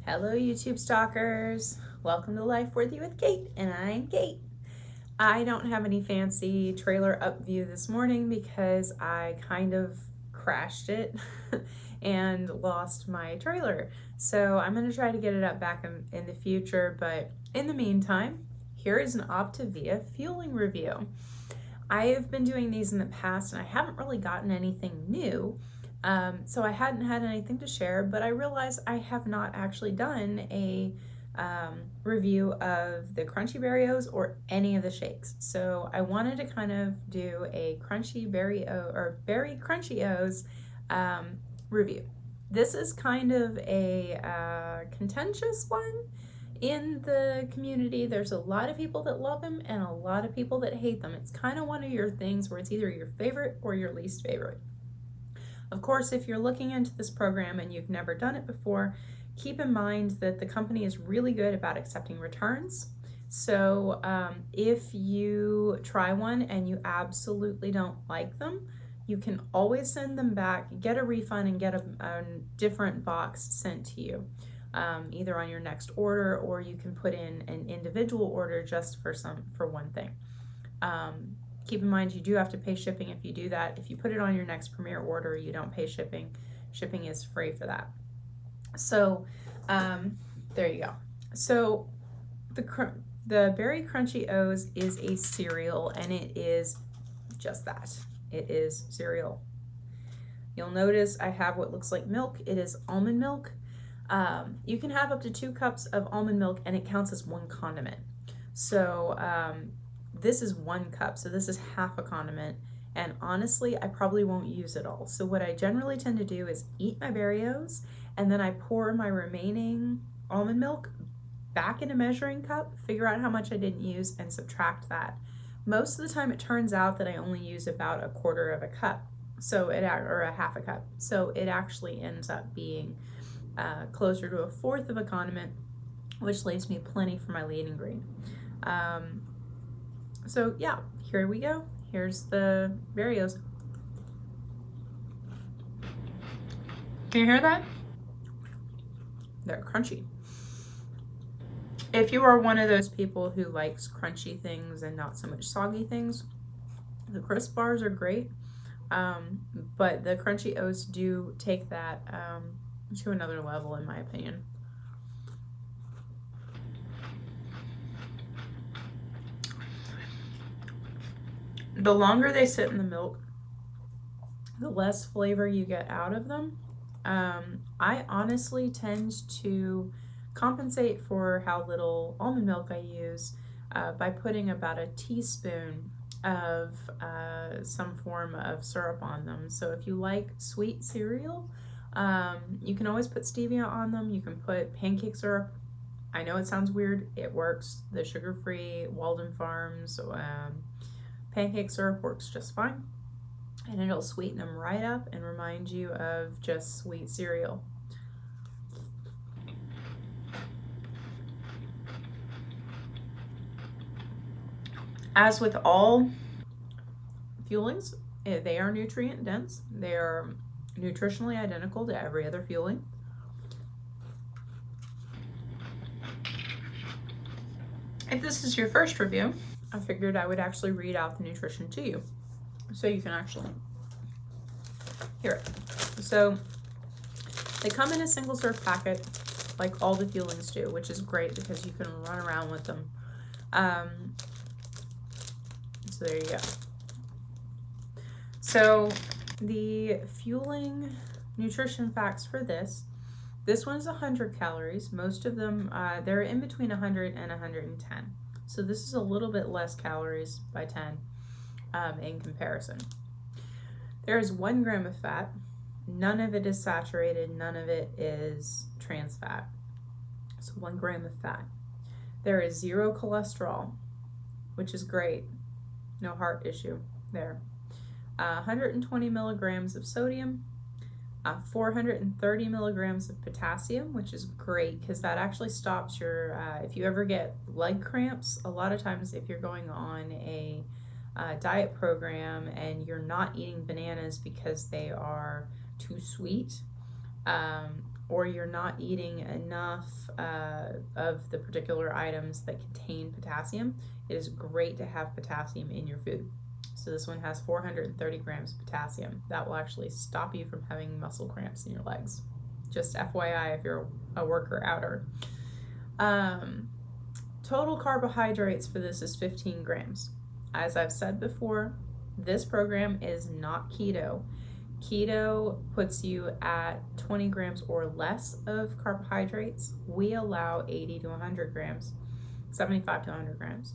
Hello YouTube stalkers, welcome to Life Worthy with Kate, and I'm Kate. I don't have any fancy trailer up view this morning because I kind of crashed it and lost my trailer. So I'm going to try to get it up back in the future, but in the meantime, here is an OPTAVIA fueling review. I have been doing these in the past and I haven't really gotten anything new. So I hadn't had anything to share, but I realized I have not actually done a review of the Crunchy Berry-O's or any of the shakes. So I wanted to kind of do a Crunchy Berry-O or Berry Crunchy O's review. This is kind of a contentious one in the community. There's a lot of people that love them and a lot of people that hate them. It's kind of one of your things where it's either your favorite or your least favorite. Of course, if you're looking into this program and you've never done it before, keep in mind that the company is really good about accepting returns. So if you try one and you absolutely don't like them, you can always send them back, get a refund, and get a different box sent to you, either on your next order, or you can put in an individual order just for one thing. Keep in mind you do have to pay shipping if you do that. If you put it on your next Premier order, you don't pay shipping. Shipping is free for that. So there you go. So the Berry Crunchy O's is a cereal, and it is just that. It is cereal. You'll notice I have what looks like milk. It is almond milk. You can have up to 2 cups of almond milk and it counts as 1 condiment. So this is 1 cup, so this is half a condiment, and honestly I probably won't use it all. So what I generally tend to do is eat my Berry-O's and then I pour my remaining almond milk back in a measuring cup, figure out how much I didn't use, and subtract that. Most of the time it turns out that I only use about 1/4 of a cup, so or a half a cup, so it actually ends up being closer to 1/4 of a condiment, which leaves me plenty for my leading green. So yeah, here we go. Here's the Berry-O's. Can you hear that? They're crunchy. If you are one of those people who likes crunchy things and not so much soggy things, the crisp bars are great, but the Crunchy O's do take that to another level in my opinion. The longer they sit in the milk, the less flavor you get out of them. I honestly tend to compensate for how little almond milk I use by putting about a teaspoon of some form of syrup on them. So if you like sweet cereal, you can always put stevia on them. You can put pancake syrup. I know it sounds weird, it works. The sugar-free Walden Farms pancake syrup works just fine, and it'll sweeten them right up and remind you of just sweet cereal. As with all fuelings, they are nutrient dense. They are nutritionally identical to every other fueling. If this is your first review, I figured I would actually read out the nutrition to you so you can actually hear it. So they come in a single serve packet like all the fuelings do, which is great because you can run around with them. So there you go. So the fueling nutrition facts for this one's 100 calories. Most of them, they're in between 100 and 110. So this is a little bit less calories by 10 in comparison. There is 1 gram of fat. None of it is saturated. None of it is trans fat. So 1 gram of fat. There is 0 cholesterol, which is great. No heart issue there. 120 milligrams of sodium. 430 milligrams of potassium, which is great because that actually stops your, if you ever get leg cramps, a lot of times if you're going on a diet program and you're not eating bananas because they are too sweet, or you're not eating enough of the particular items that contain potassium, it is great to have potassium in your food. So this one has 430 grams of potassium. That will actually stop you from having muscle cramps in your legs. Just FYI if you're a worker outer. Total carbohydrates for this is 15 grams. As I've said before, this program is not keto. Keto puts you at 20 grams or less of carbohydrates. We allow 80 to 100 grams, 75 to 100 grams.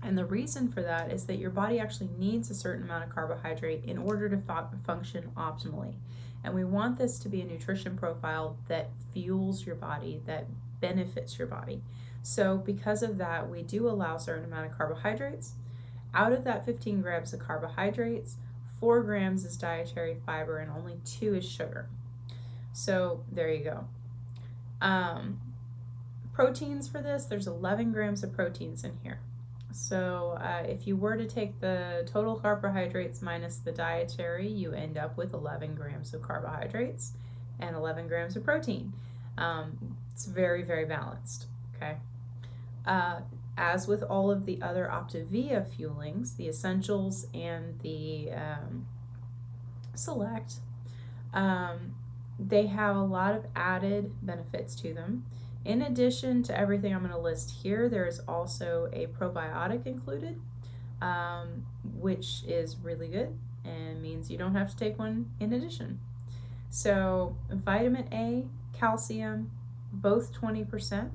And the reason for that is that your body actually needs a certain amount of carbohydrate in order to function optimally. And we want this to be a nutrition profile that fuels your body, that benefits your body. So because of that, we do allow a certain amount of carbohydrates. Out of that 15 grams of carbohydrates, 4 grams is dietary fiber and only 2 is sugar. So there you go. Proteins for this, there's 11 grams of proteins in here. So if you were to take the total carbohydrates minus the dietary, you end up with 11 grams of carbohydrates and 11 grams of protein. It's very, very balanced, okay? As with all of the other OPTAVIA fuelings, the Essentials and the Select, they have a lot of added benefits to them. In addition to everything I'm going to list here, there is also a probiotic included, which is really good and means you don't have to take one in addition. So vitamin A, calcium, both 20%.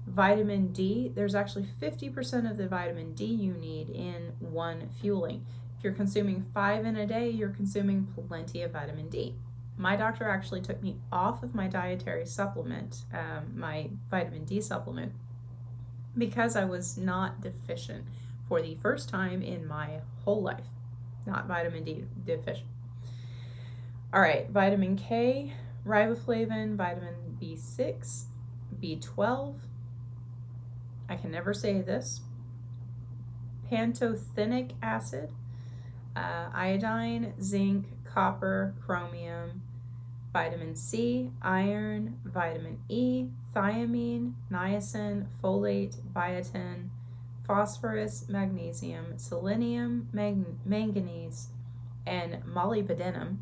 Vitamin D, there's actually 50% of the vitamin D you need in one fueling. If you're consuming 5 in a day, you're consuming plenty of vitamin D. My doctor actually took me off of my dietary supplement, my vitamin D supplement, because I was not deficient for the first time in my whole life. Not vitamin D deficient. All right, vitamin K, riboflavin, vitamin B6, B12, I can never say this, pantothenic acid, iodine, zinc, copper, chromium, vitamin C, iron, vitamin E, thiamine, niacin, folate, biotin, phosphorus, magnesium, selenium, manganese, and molybdenum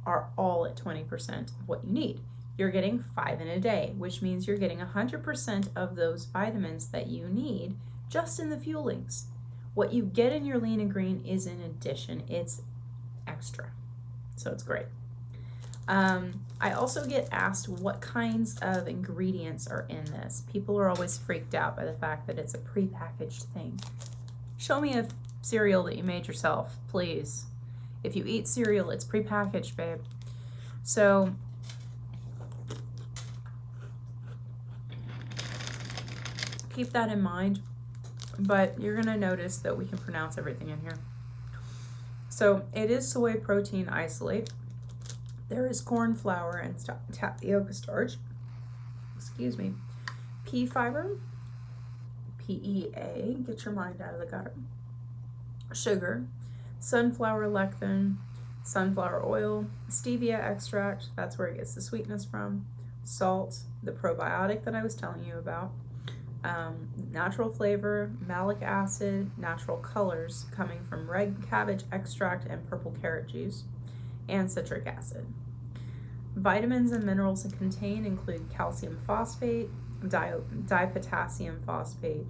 are all at 20% of what you need. You're getting 5 in a day, which means you're getting 100% of those vitamins that you need just in the fuelings. What you get in your lean and green is in addition, it's extra. So it's great. I also get asked what kinds of ingredients are in this. People are always freaked out by the fact that it's a prepackaged thing. Show me a cereal that you made yourself, please. If you eat cereal, it's prepackaged, babe. So keep that in mind, but you're gonna notice that we can pronounce everything in here. So it is soy protein isolate. There is corn flour and tapioca starch, excuse me, pea fiber, PEA, get your mind out of the gutter, sugar, sunflower lecithin, sunflower oil, stevia extract, that's where it gets the sweetness from, salt, the probiotic that I was telling you about, natural flavor, malic acid, natural colors coming from red cabbage extract and purple carrot juice, and citric acid. Vitamins and minerals it contain include calcium phosphate, dipotassium phosphate,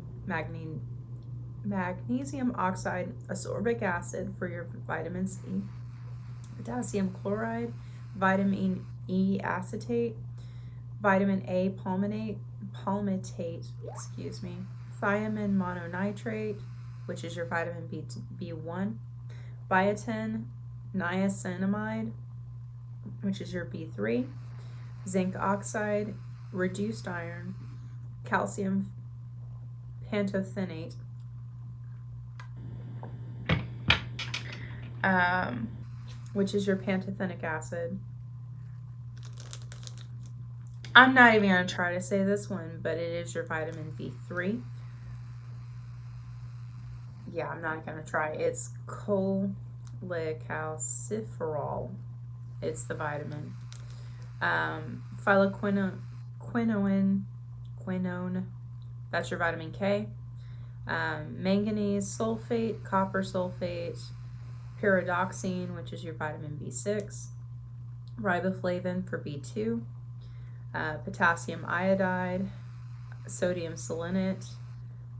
magnesium oxide, ascorbic acid for your vitamin C, potassium chloride, vitamin E acetate, vitamin A palmitate, thiamine mononitrate, which is your vitamin B1, biotin, niacinamide, which is your B3, zinc oxide, reduced iron, calcium pantothenate, which is your pantothenic acid. I'm not even going to try to say this one, but it is your vitamin B3. Yeah, I'm not going to try. It's cholecalciferol. It's the vitamin. quinone, that's your vitamin K. Manganese sulfate, copper sulfate, pyridoxine, which is your vitamin B6, riboflavin for B2, potassium iodide, sodium selenite,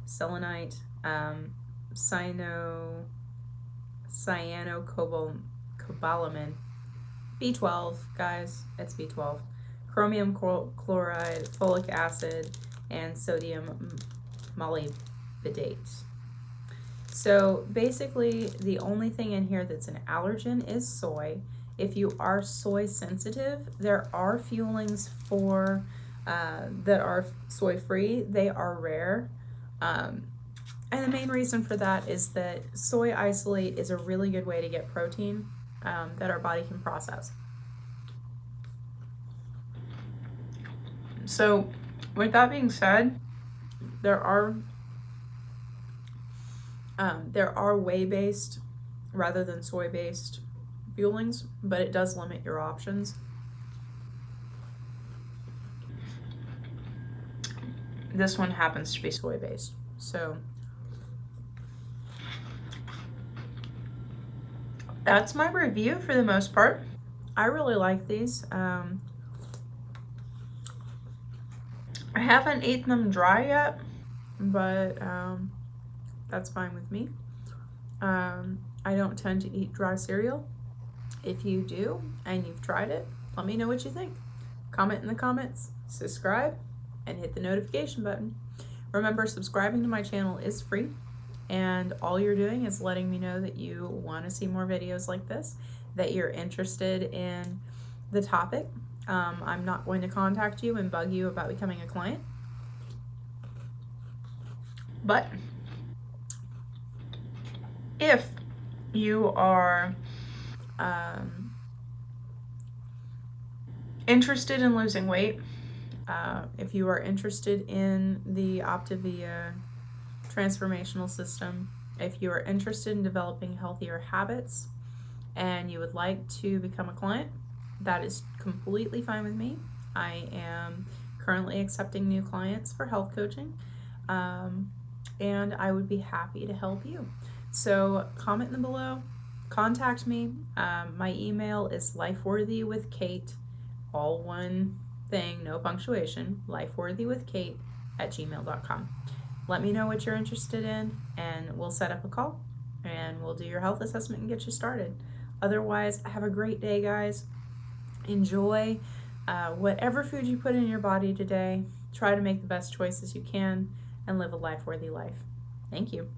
cyanocobalamin, B12, guys, it's B12, chromium chloride, folic acid, and sodium molybdate. So basically, the only thing in here that's an allergen is soy. If you are soy sensitive, there are fuelings for that are soy free. They are rare. And the main reason for that is that soy isolate is a really good way to get protein that our body can process. So with that being said, there are whey-based rather than soy-based fuelings, but it does limit your options. This one happens to be soy-based. So that's my review for the most part. I really like these. I haven't eaten them dry yet, but that's fine with me. I don't tend to eat dry cereal. If you do and you've tried it, let me know what you think. Comment in the comments, subscribe, and hit the notification button. Remember, subscribing to my channel is free, and all you're doing is letting me know that you want to see more videos like this, that you're interested in the topic. I'm not going to contact you and bug you about becoming a client. But if you are interested in losing weight, if you are interested in the OPTAVIA transformational system, if you are interested in developing healthier habits and you would like to become a client, that is completely fine with me. I am currently accepting new clients for health coaching, and I would be happy to help you. So comment in below, contact me. My email is lifeworthywithkate, all one thing, no punctuation, lifeworthywithkate@gmail.com. Let me know what you're interested in, and we'll set up a call, and we'll do your health assessment and get you started. Otherwise, have a great day, guys. Enjoy whatever food you put in your body today. Try to make the best choices you can and live a life-worthy life. Thank you.